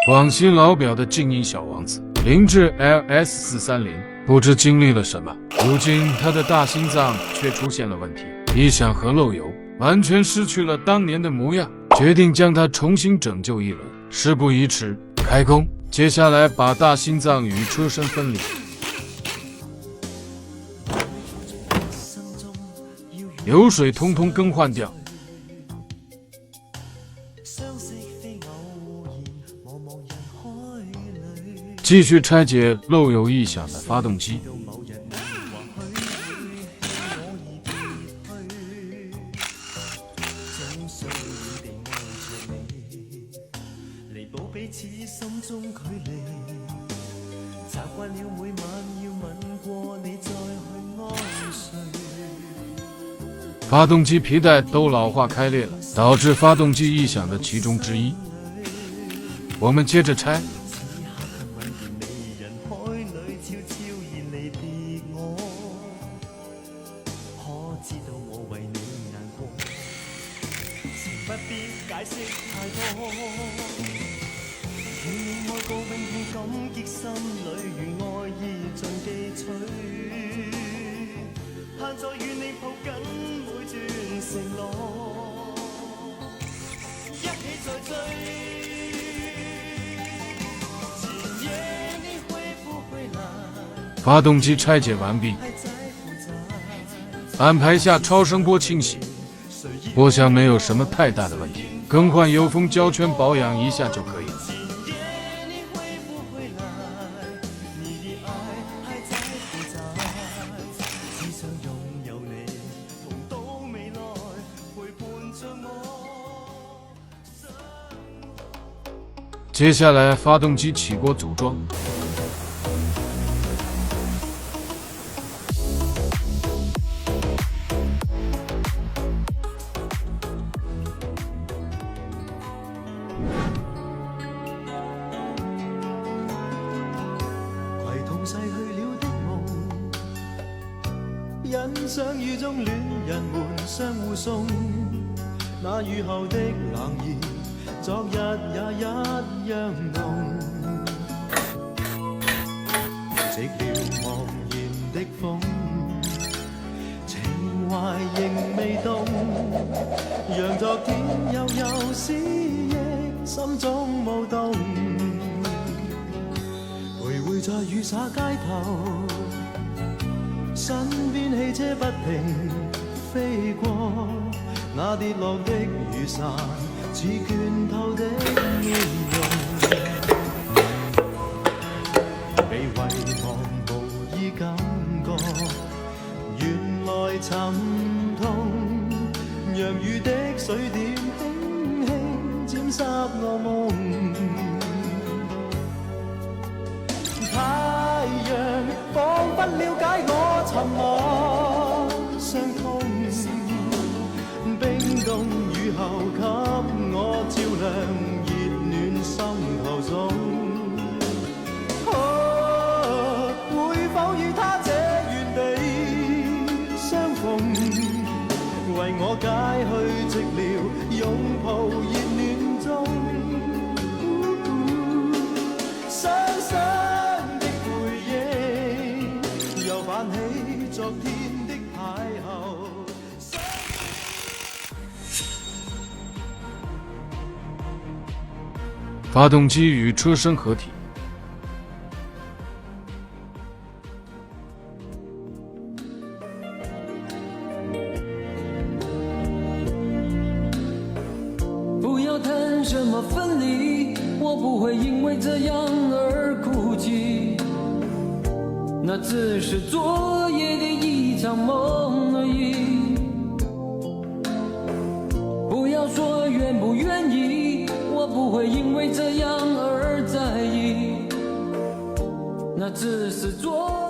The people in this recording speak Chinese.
广西老表的静音小王子，凌志 LS430，不知经历了什么，如今他的大心脏却出现了问题。一想和漏油完全失去了当年的模样，决定将它重新拯救一轮。事不宜迟，开工！接下来把大心脏与车身分离，油水通通更换掉。继续拆解漏油异响的发动机。发动机皮带都老化开裂了，导致发动机异响的其中之一。我们接着拆。发动机拆解完毕，安排下超声波清洗，我想没有什么太大的问题，更换油封胶圈保养一下就可以了。接下来发动机起锅组装。欣賞雨中戀人們相互送，那雨後的冷意，昨日也一樣濃。寂寥茫然的風，情懷仍未動，讓昨天悠悠思憶心中舞動，徘徊在雨灑街頭。身邊汽車不停飛過，那跌落的雨傘似倦透的面容，被遺忘無意感覺，原來沉痛，讓雨的水點輕輕沾濕我夢。太陽彷彿了解我沉默傷痛，冰凍雨後給我照亮熱暖心頭中。會否與他這原地相逢，為我解去寂寥，擁抱熱暖中。昨天的邂逅。发动机与车身合体。不要谈什么分离，我不会因为这样而哭泣。那只是昨夜的一场梦而已。不要说愿不愿意，我不会因为这样而在意。那只是昨